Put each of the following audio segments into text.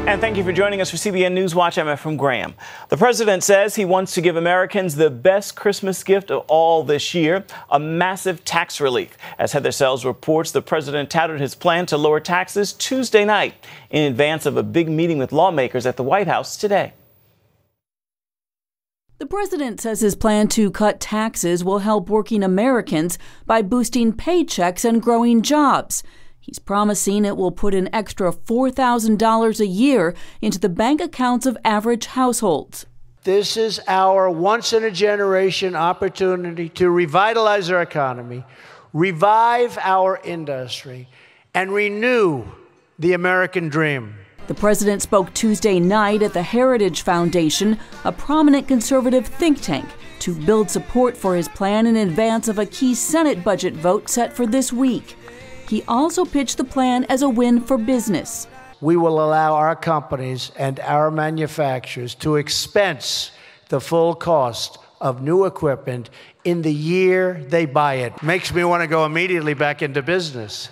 And thank you for joining us for CBN Newswatch. I'm Ephraim Graham. The president says he wants to give Americans the best Christmas gift of all this year, a massive tax relief. As Heather Sells reports, the president touted his plan to lower taxes Tuesday night in advance of a big meeting with lawmakers at the White House today. The president says his plan to cut taxes will help working Americans by boosting paychecks and growing jobs. He's promising it will put an extra $4,000 a year into the bank accounts of average households. This is our once-in-a-generation opportunity to revitalize our economy, revive our industry, and renew the American dream. The president spoke Tuesday night at the Heritage Foundation, a prominent conservative think tank, to build support for his plan in advance of a key Senate budget vote set for this week. He also pitched the plan as a win for business. We will allow our companies and our manufacturers to expense the full cost of new equipment in the year they buy it. Makes me want to go immediately back into business.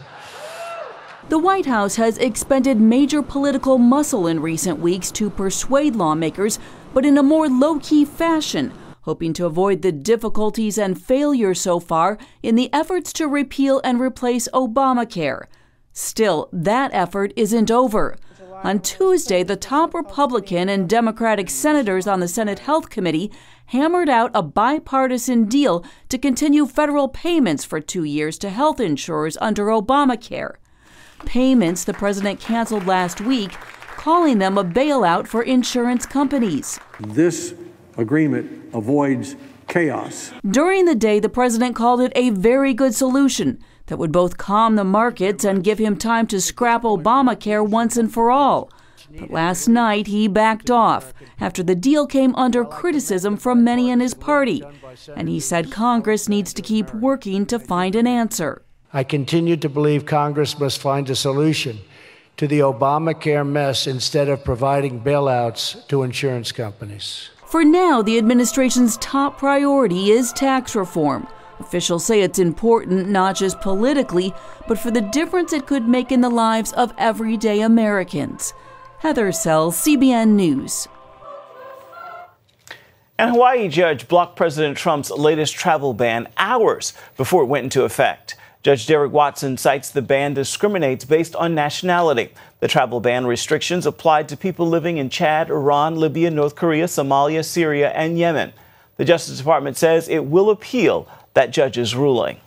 The White House has expended major political muscle in recent weeks to persuade lawmakers, but in a more low-key fashion, hoping to avoid the difficulties and failures so far in the efforts to repeal and replace Obamacare. Still, that effort isn't over. On Tuesday, the top Republican and Democratic senators on the Senate Health Committee hammered out a bipartisan deal to continue federal payments for 2 years to health insurers under Obamacare. Payments the president canceled last week, calling them a bailout for insurance companies. This agreement avoids chaos. During the day, the president called it a very good solution that would both calm the markets and give him time to scrap Obamacare once and for all. But last night, he backed off after the deal came under criticism from many in his party, and he said Congress needs to keep working to find an answer. I continue to believe Congress must find a solution to the Obamacare mess instead of providing bailouts to insurance companies. For now, the administration's top priority is tax reform. Officials say it's important not just politically, but for the difference it could make in the lives of everyday Americans. Heather Sells, CBN News. An Hawaii judge blocked President Trump's latest travel ban hours before it went into effect. Judge Derek Watson cites the ban discriminates based on nationality. The travel ban restrictions applied to people living in Chad, Iran, Libya, North Korea, Somalia, Syria, and Yemen. The Justice Department says it will appeal that judge's ruling.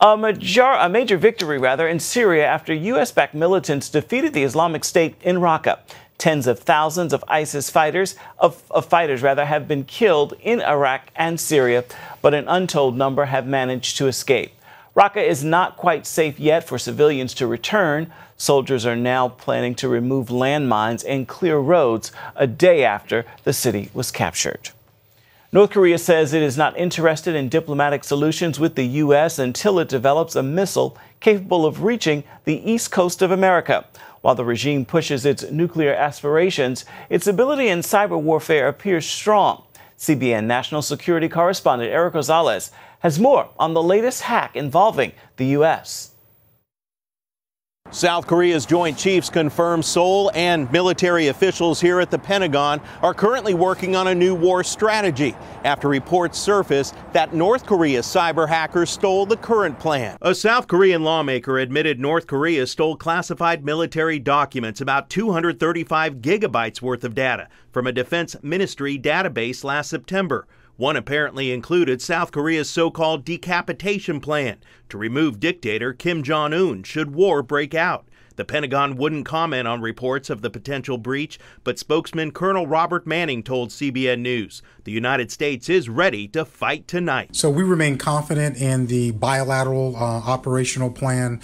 A major victory in Syria after U.S.-backed militants defeated the Islamic State in Raqqa. Tens of thousands of ISIS fighters have been killed in Iraq and Syria, but an untold number have managed to escape. Raqqa is not quite safe yet for civilians to return. Soldiers are now planning to remove landmines and clear roads a day after the city was captured. North Korea says it is not interested in diplomatic solutions with the U.S. until it develops a missile capable of reaching the east coast of America. While the regime pushes its nuclear aspirations, its ability in cyber warfare appears strong. CBN national security correspondent Eric Rosales has more on the latest hack involving the U.S. South Korea's Joint Chiefs confirm Seoul and military officials here at the Pentagon are currently working on a new war strategy after reports surfaced that North Korea's cyber hackers stole the current plan. A South Korean lawmaker admitted North Korea stole classified military documents, about 235 gigabytes worth of data, from a defense ministry database last September. One apparently included South Korea's so-called decapitation plan to remove dictator Kim Jong-un should war break out. The Pentagon wouldn't comment on reports of the potential breach, but spokesman Colonel Robert Manning told CBN News the United States is ready to fight tonight. So we remain confident in the bilateral operational plan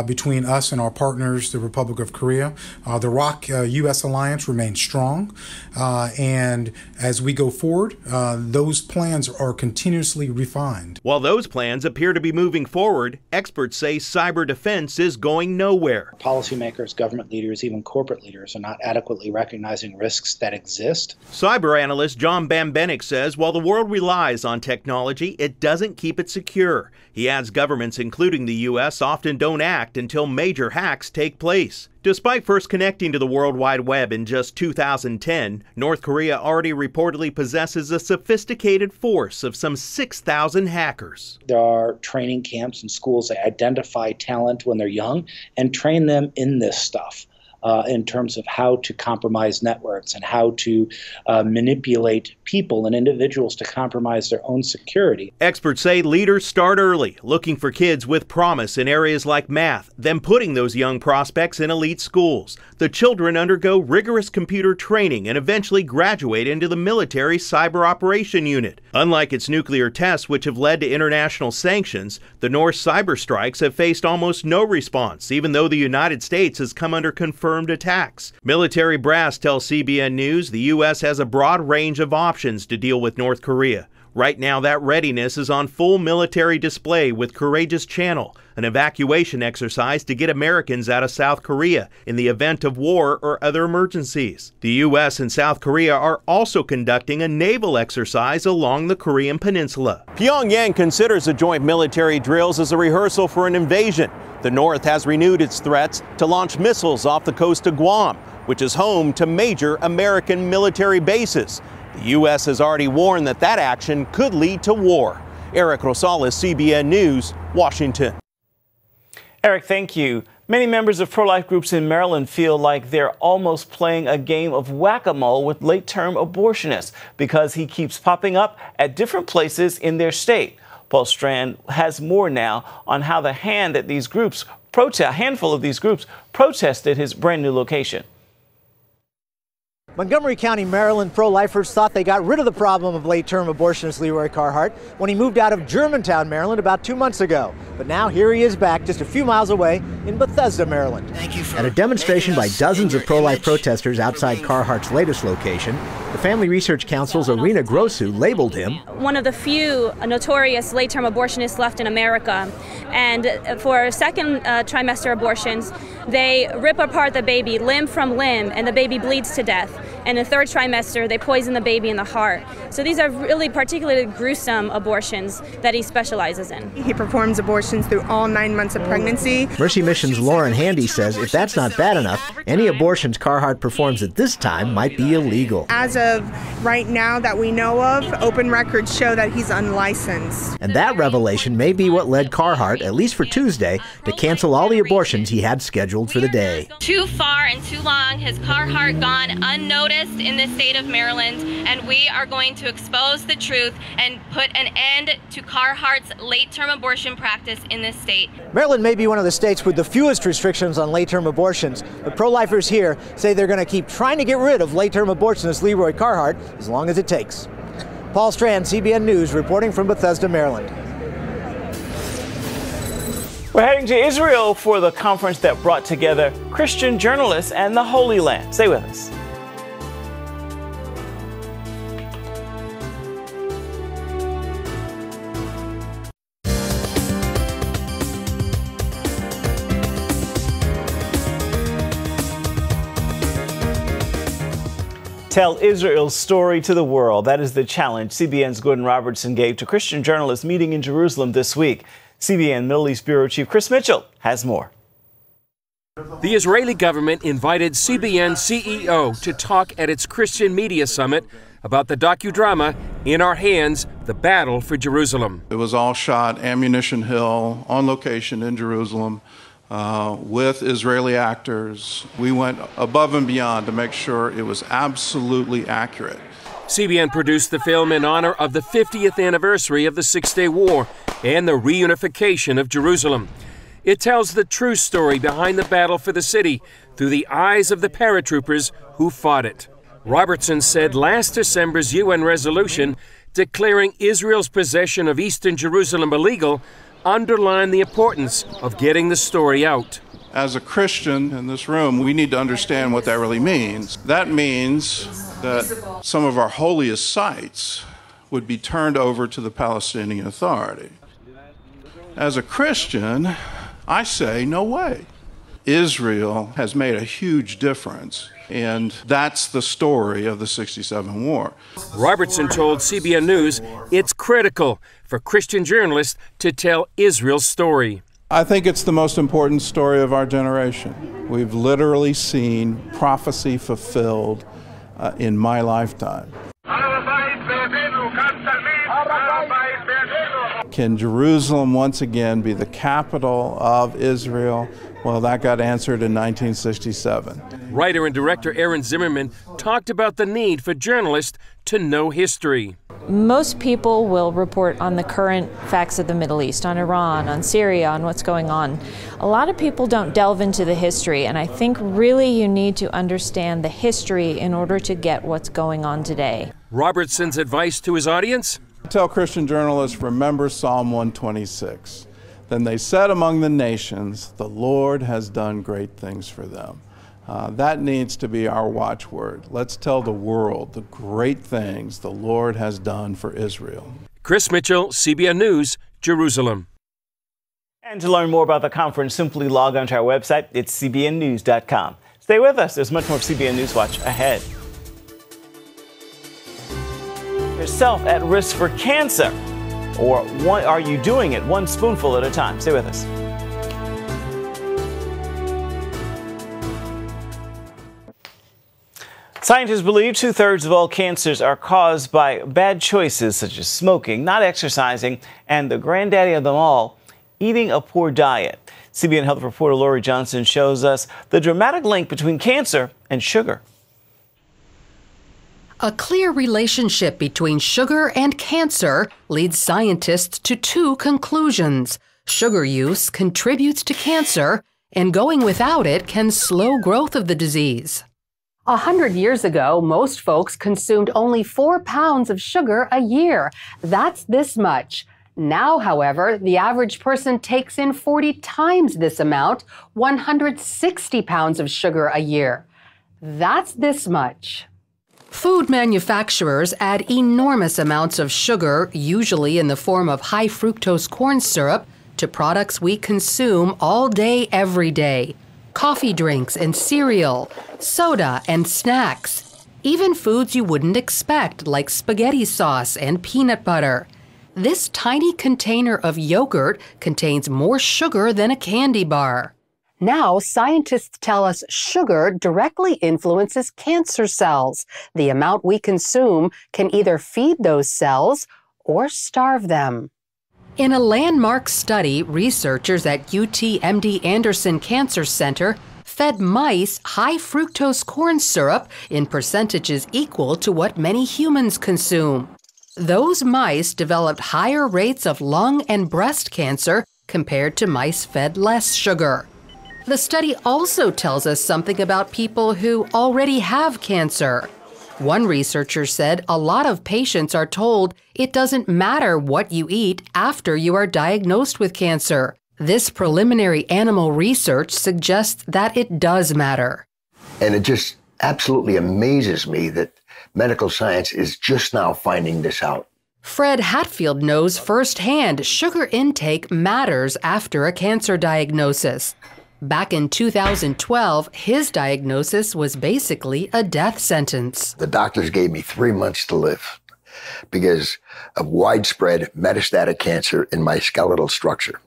between us and our partners, the Republic of Korea. The ROK-U.S. alliance remains strong, and as we go forward, those plans are continuously refined. While those plans appear to be moving forward, experts say cyber defense is going nowhere. Policymakers, government leaders, even corporate leaders are not adequately recognizing risks that exist. Cyber analyst John Bambino Bennick says while the world relies on technology, it doesn't keep it secure. He adds governments, including the U.S., often don't act until major hacks take place. Despite first connecting to the World Wide Web in just 2010, North Korea already reportedly possesses a sophisticated force of some 6,000 hackers. There are training camps and schools that identify talent when they're young and train them in this stuff. In terms of how to compromise networks and how to manipulate people and individuals to compromise their own security. Experts say leaders start early, looking for kids with promise in areas like math, then putting those young prospects in elite schools. The children undergo rigorous computer training and eventually graduate into the military cyber operation unit. Unlike its nuclear tests, which have led to international sanctions, the North cyber strikes have faced almost no response, even though the United States has come under confirmed attacks. Military brass tell CBN News the U.S. has a broad range of options to deal with North Korea. Right now, that readiness is on full military display with Courageous Channel, an evacuation exercise to get Americans out of South Korea in the event of war or other emergencies. The U.S. and South Korea are also conducting a naval exercise along the Korean peninsula. Pyongyang considers the joint military drills as a rehearsal for an invasion. The North has renewed its threats to launch missiles off the coast of Guam, which is home to major American military bases. The U.S. has already warned that action could lead to war. Eric Rosales, CBN News, Washington. Eric, thank you. Many members of pro-life groups in Maryland feel like they're almost playing a game of whack-a-mole with late-term abortionists because he keeps popping up at different places in their state. Paul Strand has more now on how a handful of these groups protested his brand new location. Montgomery County, Maryland pro-lifers thought they got rid of the problem of late-term abortionist Leroy Carhart when he moved out of Germantown, Maryland about 2 months ago. But now here he is back just a few miles away in Bethesda, Maryland. At a demonstration by dozens of pro-life protesters outside Carhart's latest location, the Family Research Council's Irina Grosu labeled him one of the few notorious late-term abortionists left in America. And for second trimester abortions, they rip apart the baby limb from limb and the baby bleeds to death. And in the third trimester, they poison the baby in the heart. So these are really particularly gruesome abortions that he specializes in. He performs abortions through all 9 months of pregnancy. Mercy Mission's Lauren Handy says if that's not bad enough, any abortions Carhart performs at this time might be illegal. As of right now that we know of, open records show that he's unlicensed. And that revelation may be what led Carhart, at least for Tuesday, to cancel all the abortions he had scheduled for the day. Too far and too long has Carhart gone unnoticed in the state of Maryland, and we are going to expose the truth and put an end to Carhart's late-term abortion practice in this state. Maryland may be one of the states with the fewest restrictions on late-term abortions, but pro-lifers here say they're going to keep trying to get rid of late-term abortionist Leroy Carhart as long as it takes. Paul Strand, CBN News, reporting from Bethesda, Maryland. We're heading to Israel for the conference that brought together Christian journalists and the Holy Land. Stay with us. Tell Israel's story to the world. That is the challenge CBN's Gordon Robertson gave to Christian journalists meeting in Jerusalem this week. CBN Middle East Bureau Chief Chris Mitchell has more. The Israeli government invited CBN CEO to talk at its Christian Media Summit about the docudrama In Our Hands, The Battle for Jerusalem. It was all shot Ammunition Hill on location in Jerusalem. With Israeli actors. We went above and beyond to make sure it was absolutely accurate. CBN produced the film in honor of the 50th anniversary of the Six-Day War and the reunification of Jerusalem. It tells the true story behind the battle for the city through the eyes of the paratroopers who fought it. Robertson said last December's UN resolution declaring Israel's possession of eastern Jerusalem illegal underline the importance of getting the story out. As a Christian in this room, we need to understand what that really means. That means that some of our holiest sites would be turned over to the Palestinian Authority. As a Christian, I say, no way. Israel has made a huge difference. And that's the story of the 67 war. Robertson told CBN News it's critical for Christian journalists to tell Israel's story. I think it's the most important story of our generation. We've literally seen prophecy fulfilled in my lifetime. Can Jerusalem once again be the capital of Israel? Well, that got answered in 1967. Writer and director Aaron Zimmerman talked about the need for journalists to know history. Most people will report on the current facts of the Middle East, on Iran, on Syria, on what's going on. A lot of people don't delve into the history, and I think really you need to understand the history in order to get what's going on today. Robertson's advice to his audience? I tell Christian journalists, remember Psalm 126. Then they said among the nations, the Lord has done great things for them. That needs to be our watchword. Let's tell the world the great things the Lord has done for Israel. Chris Mitchell, CBN News, Jerusalem. And to learn more about the conference, simply log on to our website. It's cbnnews.com. Stay with us. There's much more CBN Newswatch ahead. Yourself at risk for cancer? Or are you doing it one spoonful at a time? Stay with us. Scientists believe 2/3 of all cancers are caused by bad choices such as smoking, not exercising, and the granddaddy of them all, eating a poor diet. CBN Health reporter Lori Johnson shows us the dramatic link between cancer and sugar. A clear relationship between sugar and cancer leads scientists to two conclusions. Sugar use contributes to cancer, and going without it can slow growth of the disease. 100 years ago, most folks consumed only 4 pounds of sugar a year. That's this much. Now, however, the average person takes in 40 times this amount, 160 pounds of sugar a year. That's this much. Food manufacturers add enormous amounts of sugar, usually in the form of high fructose corn syrup, to products we consume all day, every day. Coffee drinks and cereal, soda and snacks, even foods you wouldn't expect like spaghetti sauce and peanut butter. This tiny container of yogurt contains more sugar than a candy bar. Now, scientists tell us sugar directly influences cancer cells. The amount we consume can either feed those cells or starve them. In a landmark study, researchers at UT MD Anderson Cancer Center fed mice high fructose corn syrup in percentages equal to what many humans consume. Those mice developed higher rates of lung and breast cancer compared to mice fed less sugar. The study also tells us something about people who already have cancer. One researcher said a lot of patients are told it doesn't matter what you eat after you are diagnosed with cancer. This preliminary animal research suggests that it does matter. And it just absolutely amazes me that medical science is just now finding this out. Fred Hatfield knows firsthand sugar intake matters after a cancer diagnosis. Back in 2012, his diagnosis was basically a death sentence. The doctors gave me 3 months to live because of widespread metastatic cancer in my skeletal structure.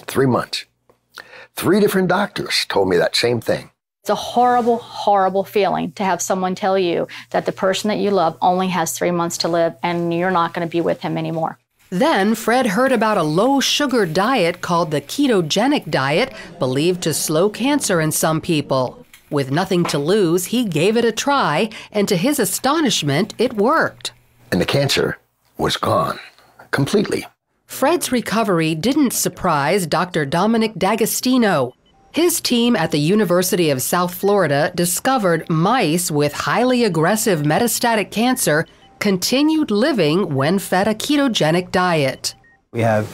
3 months. 3 different doctors told me that same thing. It's a horrible, horrible feeling to have someone tell you that the person that you love only has 3 months to live and you're not going to be with him anymore. Then Fred heard about a low-sugar diet called the ketogenic diet, believed to slow cancer in some people. With nothing to lose, he gave it a try, and to his astonishment, it worked. And the cancer was gone completely. Fred's recovery didn't surprise Dr. Dominic D'Agostino. His team at the University of South Florida discovered mice with highly aggressive metastatic cancer continued living when fed a ketogenic diet. We have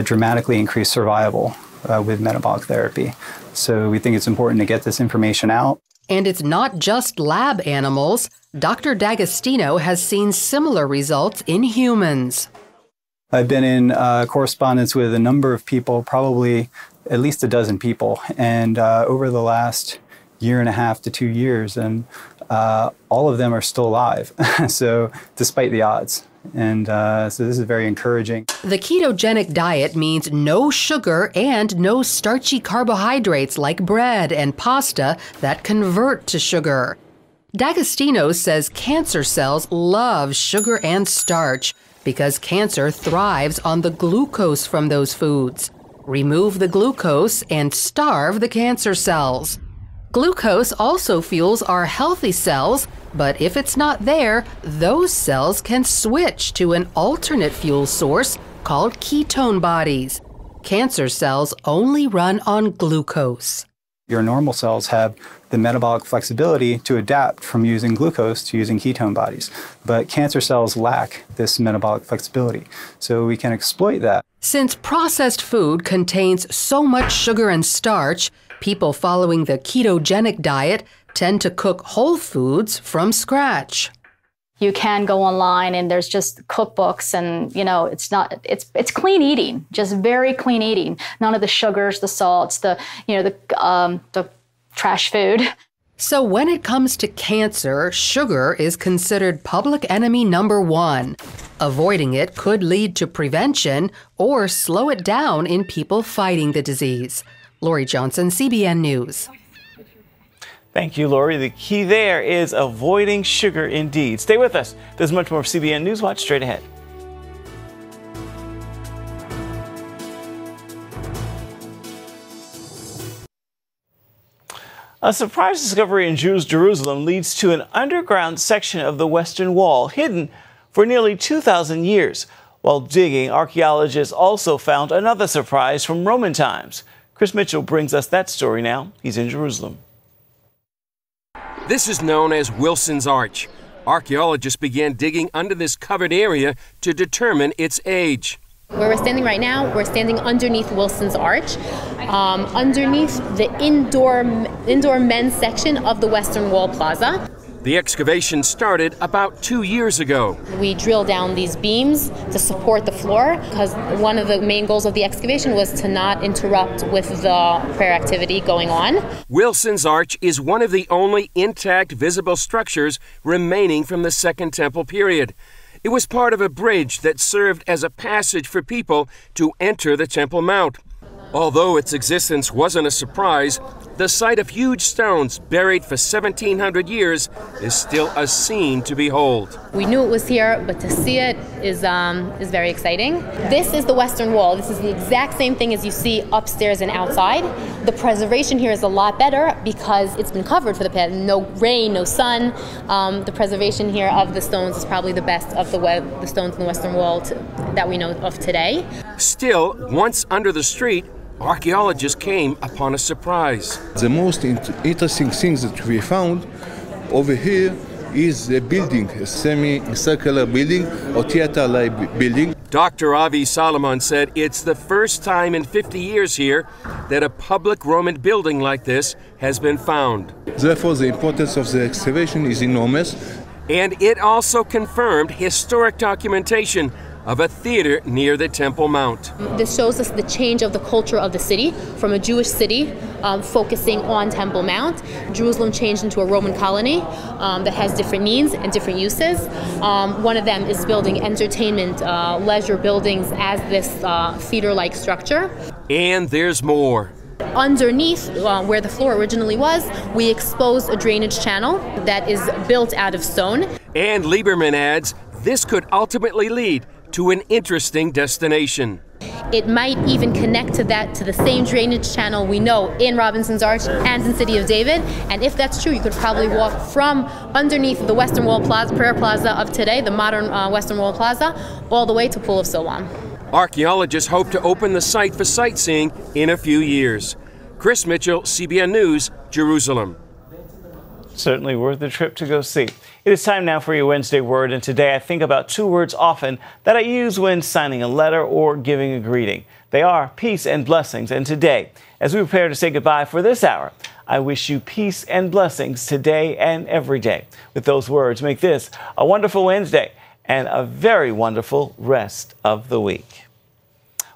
dramatically increased survival with metabolic therapy. So we think it's important to get this information out. And it's not just lab animals. Dr. D'Agostino has seen similar results in humans. I've been in correspondence with a number of people, probably at least a dozen people, and over the last year and a half to 2 years, and all of them are still alive. So despite the odds. And so this is very encouraging. The ketogenic diet means no sugar and no starchy carbohydrates like bread and pasta that convert to sugar. D'Agostino says cancer cells love sugar and starch because cancer thrives on the glucose from those foods. Remove the glucose and starve the cancer cells. Glucose also fuels our healthy cells, but if it's not there, those cells can switch to an alternate fuel source called ketone bodies. Cancer cells only run on glucose. Your normal cells have the metabolic flexibility to adapt from using glucose to using ketone bodies, but cancer cells lack this metabolic flexibility, so we can exploit that. Since processed food contains so much sugar and starch, people following the ketogenic diet tend to cook whole foods from scratch. You can go online and there's just cookbooks, and it's clean eating, just very clean eating. None of the sugars, the salts, the trash food. So when it comes to cancer, sugar is considered public enemy number 1. Avoiding it could lead to prevention or slow it down in people fighting the disease. Lori Johnson, CBN News. Thank you, Lori. The key there is avoiding sugar indeed. Stay with us. There's much more of CBN Newswatch straight ahead. A surprise discovery in Jerusalem leads to an underground section of the Western Wall hidden for nearly 2,000 years. While digging, archaeologists also found another surprise from Roman times. Chris Mitchell brings us that story now. He's in Jerusalem. This is known as Wilson's Arch. Archaeologists began digging under this covered area to determine its age. Where we're standing right now, we're standing underneath Wilson's Arch, underneath the indoor men's section of the Western Wall Plaza. The excavation started about 2 years ago. We drilled down these beams to support the floor because one of the main goals of the excavation was to not interrupt with the prayer activity going on. Wilson's Arch is one of the only intact visible structures remaining from the Second Temple period. It was part of a bridge that served as a passage for people to enter the Temple Mount. Although its existence wasn't a surprise, the sight of huge stones buried for 1,700 years is still a scene to behold. We knew it was here, but to see it is very exciting. This is the Western Wall. This is the exact same thing as you see upstairs and outside. The preservation here is a lot better because it's been covered for the past, no rain, no sun. The preservation here of the stones is probably the best of the stones in the Western Wall that we know of today. Still, once under the street, archaeologists came upon a surprise. The most interesting thing that we found over here is a building, a semi-circular building or theater-like building. Dr. Avi Solomon said it's the first time in 50 years here that a public Roman building like this has been found. Therefore, the importance of the excavation is enormous. And it also confirmed historic documentation of a theater near the Temple Mount. This shows us the change of the culture of the city from a Jewish city focusing on Temple Mount. Jerusalem changed into a Roman colony that has different needs and different uses. One of them is building entertainment, leisure buildings as this theater-like structure. And there's more. Underneath where the floor originally was, we exposed a drainage channel that is built out of stone. And Lieberman adds, this could ultimately lead to an interesting destination. It might even connect to the same drainage channel we know in Robinson's Arch and in City of David. And if that's true, you could probably walk from underneath the Western Wall Plaza, prayer plaza of today, the modern Western Wall Plaza, all the way to Pool of Siloam. Archaeologists hope to open the site for sightseeing in a few years. Chris Mitchell, CBN News, Jerusalem. Certainly worth the trip to go see. It is time now for your Wednesday word, and today I think about two words often that I use when signing a letter or giving a greeting. They are peace and blessings, and today, as we prepare to say goodbye for this hour, I wish you peace and blessings today and every day. With those words, make this a wonderful Wednesday and a very wonderful rest of the week.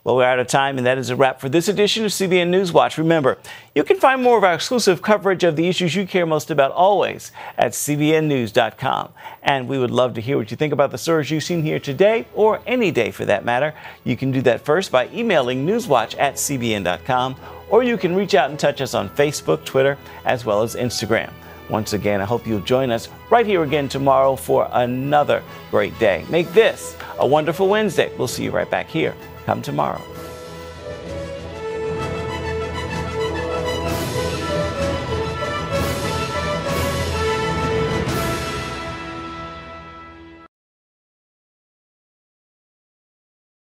Well, we're out of time, and that is a wrap for this edition of CBN Newswatch. Remember, you can find more of our exclusive coverage of the issues you care most about always at cbnnews.com. And we would love to hear what you think about the stories you've seen here today, or any day for that matter. You can do that first by emailing newswatch@cbn.com, or you can reach out and touch us on Facebook, Twitter, as well as Instagram. Once again, I hope you'll join us right here again tomorrow for another great day. Make this a wonderful Wednesday. We'll see you right back here come tomorrow.